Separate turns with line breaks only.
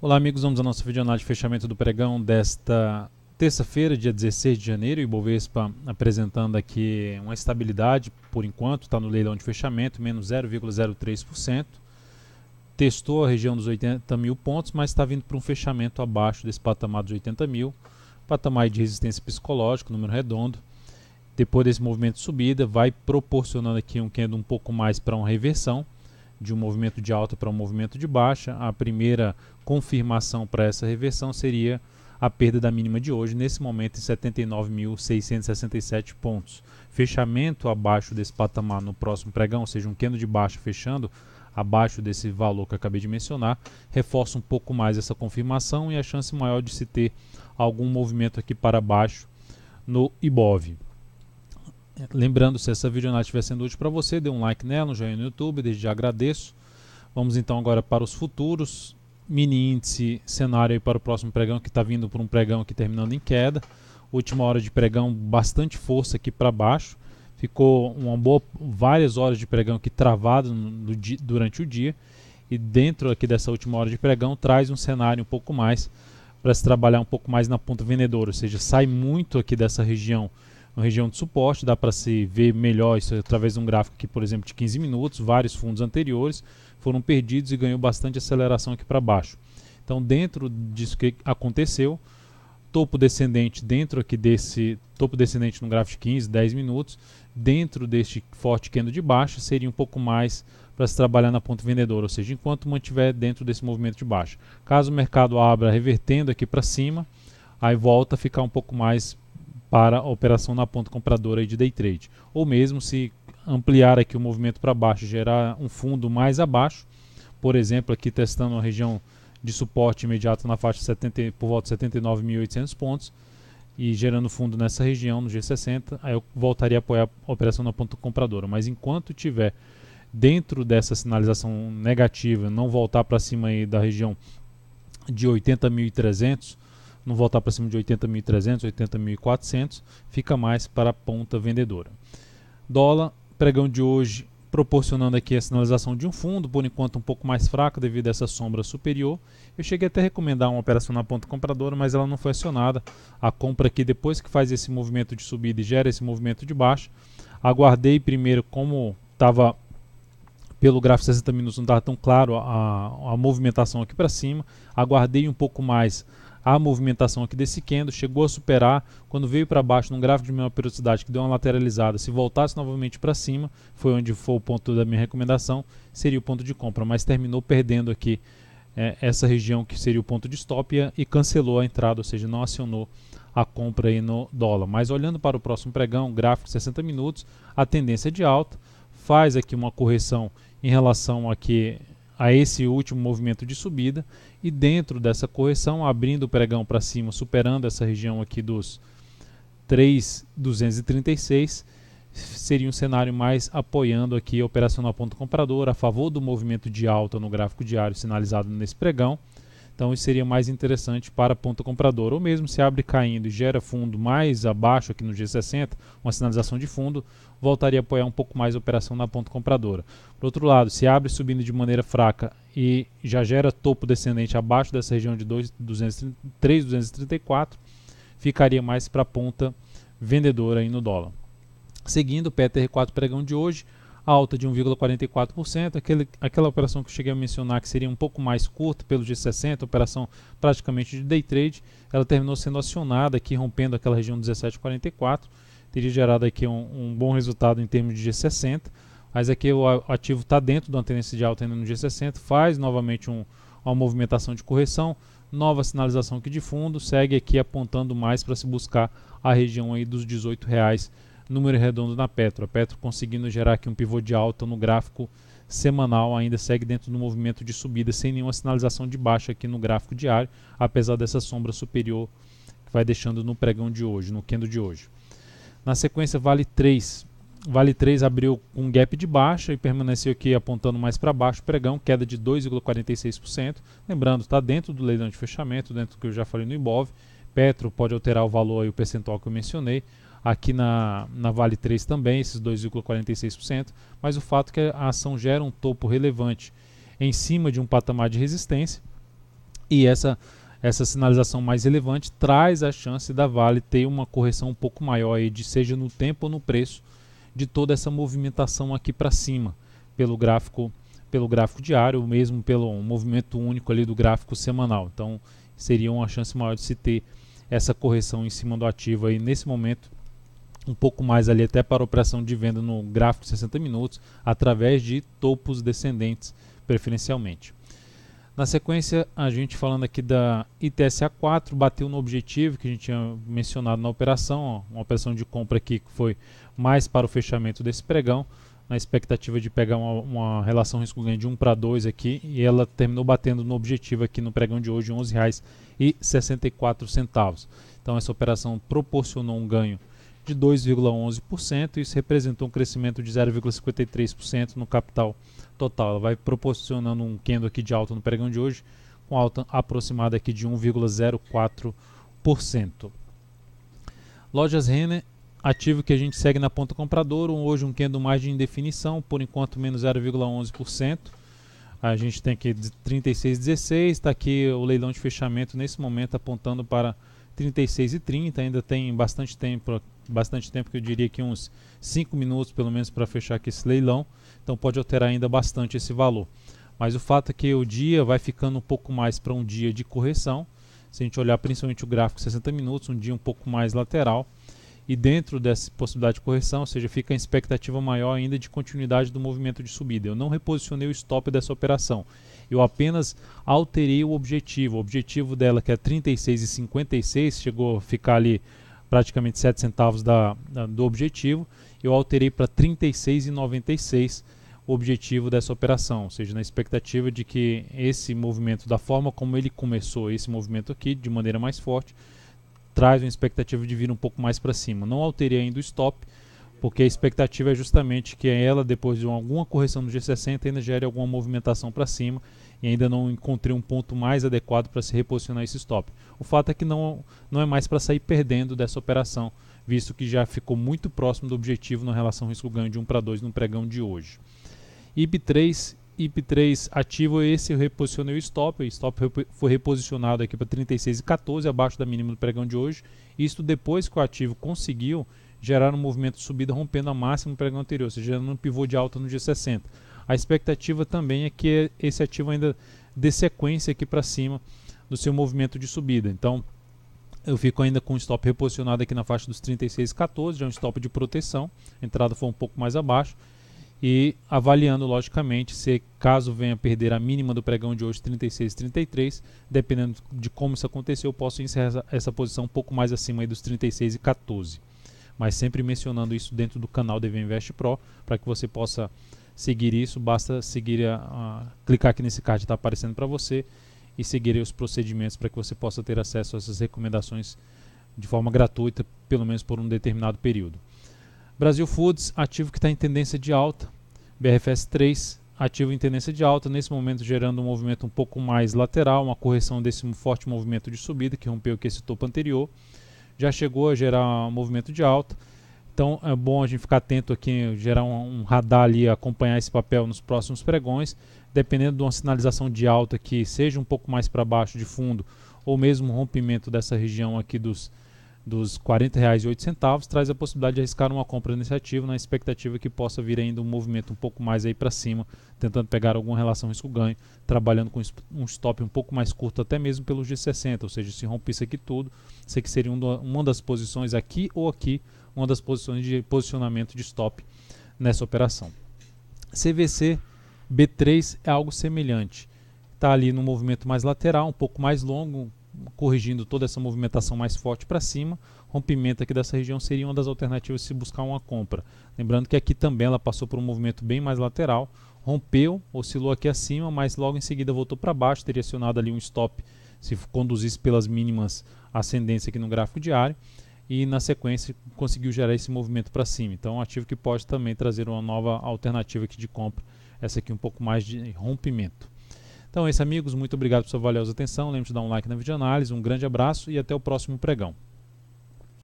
Olá amigos, vamos à nossa videoanálise de fechamento do pregão desta terça-feira, dia 16 de janeiro. O Ibovespa apresentando aqui uma estabilidade por enquanto, está no leilão de fechamento, menos 0,03%. Testou a região dos 80 mil pontos, mas está vindo para um fechamento abaixo desse patamar dos 80 mil, patamar de resistência psicológica, número redondo. Depois desse movimento de subida, vai proporcionando aqui um candle um pouco mais para uma reversão, de um movimento de alta para um movimento de baixa. A primeira confirmação para essa reversão seria a perda da mínima de hoje, nesse momento em 79.667 pontos. Fechamento abaixo desse patamar no próximo pregão, ou seja, um candle de baixa fechando abaixo desse valor que eu acabei de mencionar, reforça um pouco mais essa confirmação e a chance maior de se ter algum movimento aqui para baixo no Ibov. Lembrando, se essa videoanálise estiver sendo útil para você, dê um like nela, um joinha no YouTube, desde já agradeço. Vamos então agora para os futuros. Mini índice cenário aí para o próximo pregão, que está vindo por um pregão aqui terminando em queda. Última hora de pregão, bastante força aqui para baixo. Ficou várias horas de pregão aqui travado durante o dia. E dentro aqui dessa última hora de pregão, traz um cenário um pouco mais para se trabalhar um pouco mais na ponta vendedora. Ou seja, sai muito aqui dessa região, uma região de suporte, dá para se ver melhor isso através de um gráfico aqui, por exemplo, de 15 minutos, vários fundos anteriores foram perdidos e ganhou bastante aceleração aqui para baixo. Então, dentro disso que aconteceu, topo descendente dentro aqui desse topo descendente no gráfico de 15, 10 minutos, dentro deste forte candle de baixa, seria um pouco mais para se trabalhar na ponta vendedora, ou seja, enquanto mantiver dentro desse movimento de baixa. Caso o mercado abra revertendo aqui para cima, aí volta a ficar um pouco mais para a operação na ponta compradora aí de day trade. Ou mesmo se ampliar aqui o movimento para baixo, gerar um fundo mais abaixo, por exemplo, aqui testando uma região de suporte imediato na faixa 70, por volta de 79.800 pontos, e gerando fundo nessa região, no G60, aí eu voltaria a apoiar a operação na ponta compradora. Mas enquanto tiver dentro dessa sinalização negativa, não voltar para cima aí da região de 80.300, não voltar para cima de 80.300, 80.400, fica mais para a ponta vendedora. Dólar, pregão de hoje, proporcionando aqui a sinalização de um fundo, por enquanto um pouco mais fraco devido a essa sombra superior. Eu cheguei até a recomendar uma operação na ponta compradora, mas ela não foi acionada. A compra aqui, depois que faz esse movimento de subida e gera esse movimento de baixa, aguardei primeiro, como estava pelo gráfico 60 minutos, não estava tão claro a movimentação aqui para cima, aguardei um pouco mais a movimentação aqui desse candle, chegou a superar, quando veio para baixo num gráfico de menor periodicidade que deu uma lateralizada, se voltasse novamente para cima, foi onde foi o ponto da minha recomendação, seria o ponto de compra, mas terminou perdendo aqui essa região que seria o ponto de stop e cancelou a entrada, ou seja, não acionou a compra aí no dólar. Mas olhando para o próximo pregão, gráfico de 60 minutos, a tendência é de alta, faz aqui uma correção em relação aqui a esse último movimento de subida, e dentro dessa correção, abrindo o pregão para cima, superando essa região aqui dos 3.236, seria um cenário mais apoiando aqui a operação na ponta compradora, a favor do movimento de alta no gráfico diário sinalizado nesse pregão. Então isso seria mais interessante para a ponta compradora, ou mesmo se abre caindo e gera fundo mais abaixo aqui no G60, uma sinalização de fundo, voltaria a apoiar um pouco mais a operação na ponta compradora. Por outro lado, se abre subindo de maneira fraca e já gera topo descendente abaixo dessa região de 3.234, ficaria mais para a ponta vendedora aí no dólar. Seguindo o PTR4 pregão de hoje, alta de 1,44%, aquela operação que eu cheguei a mencionar que seria um pouco mais curta pelo G60, operação praticamente de day trade, ela terminou sendo acionada aqui, rompendo aquela região 17,44, teria gerado aqui um bom resultado em termos de G60, mas aqui o ativo está dentro de uma tendência de alta ainda no G60, faz novamente uma movimentação de correção, nova sinalização aqui de fundo, segue aqui apontando mais para se buscar a região aí dos R$18, número redondo na Petro. A Petro conseguindo gerar aqui um pivô de alta no gráfico semanal, ainda segue dentro do movimento de subida, sem nenhuma sinalização de baixa aqui no gráfico diário, apesar dessa sombra superior que vai deixando no pregão de hoje, no candle de hoje. Na sequência, Vale 3. Vale 3 abriu com um gap de baixa e permaneceu aqui apontando mais para baixo, pregão, queda de 2,46%. Lembrando, está dentro do leilão de fechamento, dentro do que eu já falei no Ibov. Petro pode alterar o valor e o percentual que eu mencionei. Aqui na Vale 3 também, esses 2,46%, mas o fato é que a ação gera um topo relevante em cima de um patamar de resistência, E essa sinalização mais relevante traz a chance da Vale ter uma correção um pouco maior aí, seja no tempo ou no preço de toda essa movimentação aqui para cima, pelo gráfico diário, ou mesmo pelo movimento único ali do gráfico semanal. Então seria uma chance maior de se ter essa correção em cima do ativo aí nesse momento, um pouco mais ali até para a operação de venda no gráfico 60 minutos, através de topos descendentes preferencialmente. Na sequência, a gente falando aqui da ITSA4, bateu no objetivo que a gente tinha mencionado na operação, ó, uma operação de compra aqui que foi mais para o fechamento desse pregão, na expectativa de pegar uma relação risco-ganho de 1:2 aqui, e ela terminou batendo no objetivo aqui no pregão de hoje, R$ 11,64. Então essa operação proporcionou um ganho de 2,11%, e isso representou um crescimento de 0,53% no capital total. Ela vai proporcionando um candle aqui de alta no pregão de hoje, com alta aproximada aqui de 1,04%. Lojas Renner, ativo que a gente segue na ponta compradora, hoje um candle mais de indefinição, por enquanto menos 0,11%. A gente tem aqui 36,16, está aqui o leilão de fechamento nesse momento apontando para 36,30, ainda tem bastante tempo que eu diria que uns 5 minutos pelo menos para fechar aqui esse leilão, então pode alterar ainda bastante esse valor. Mas o fato é que o dia vai ficando um pouco mais para um dia de correção, se a gente olhar principalmente o gráfico 60 minutos, um dia um pouco mais lateral, e dentro dessa possibilidade de correção, ou seja, fica a expectativa maior ainda de continuidade do movimento de subida. Eu não reposicionei o stop dessa operação, eu apenas alterei o objetivo dela, que é 36,56, chegou a ficar ali praticamente 7 centavos do objetivo, eu alterei para 36,96 o objetivo dessa operação, ou seja, na expectativa de que esse movimento, da forma como ele começou, esse movimento aqui, de maneira mais forte, traz uma expectativa de vir um pouco mais para cima. Não alterei ainda o stop, porque a expectativa é justamente que ela, depois de alguma correção no G60, ainda gere alguma movimentação para cima, e ainda não encontrei um ponto mais adequado para se reposicionar esse stop. O fato é que não é mais para sair perdendo dessa operação, visto que já ficou muito próximo do objetivo na relação risco-ganho de 1:2 no pregão de hoje. IP3 ativo, esse eu reposicionei o stop foi reposicionado aqui para 36,14, abaixo da mínima do pregão de hoje, isto depois que o ativo conseguiu gerar um movimento de subida rompendo a máxima do pregão anterior, ou seja, gerando um pivô de alta no G60. A expectativa também é que esse ativo ainda dê sequência aqui para cima do seu movimento de subida. Então eu fico ainda com o stop reposicionado aqui na faixa dos 36,14, já é um stop de proteção, a entrada foi um pouco mais abaixo, e avaliando logicamente se caso venha perder a mínima do pregão de hoje 36,33, dependendo de como isso acontecer, eu posso encerrar essa posição um pouco mais acima aí dos 36,14, mas sempre mencionando isso dentro do canal DV Invest Pro, para que você possa seguir isso, basta seguir clicar aqui nesse card que está aparecendo para você e seguir os procedimentos para que você possa ter acesso a essas recomendações de forma gratuita, pelo menos por um determinado período. Brasil Foods, ativo que está em tendência de alta, BRFS 3, ativo em tendência de alta, nesse momento gerando um movimento um pouco mais lateral, uma correção desse forte movimento de subida que rompeu aqui esse topo anterior, já chegou a gerar um movimento de alta, então é bom a gente ficar atento aqui, gerar um radar ali, acompanhar esse papel nos próximos pregões, dependendo de uma sinalização de alta que seja um pouco mais para baixo de fundo, ou mesmo um rompimento dessa região aqui dos R$ 40,08, traz a possibilidade de arriscar uma compra nesse ativo, na expectativa que possa vir ainda um movimento um pouco mais aí para cima, tentando pegar alguma relação risco-ganho, trabalhando com um stop um pouco mais curto, até mesmo pelo G60, ou seja, se romper isso aqui tudo, isso aqui seria uma das posições aqui ou aqui, uma das posições de posicionamento de stop nessa operação. CVC B3 é algo semelhante, está ali no movimento mais lateral, um pouco mais longo, corrigindo toda essa movimentação mais forte para cima. Rompimento aqui dessa região seria uma das alternativas se buscar uma compra. Lembrando que aqui também ela passou por um movimento bem mais lateral, rompeu, oscilou aqui acima, mas logo em seguida voltou para baixo, teria acionado ali um stop se conduzisse pelas mínimas ascendência aqui no gráfico diário, e na sequência conseguiu gerar esse movimento para cima. Então um ativo que pode também trazer uma nova alternativa aqui de compra, essa aqui um pouco mais de rompimento. Então é isso, amigos, muito obrigado por sua valiosa atenção, lembre-se de dar um like na videoanálise, um grande abraço e até o próximo pregão.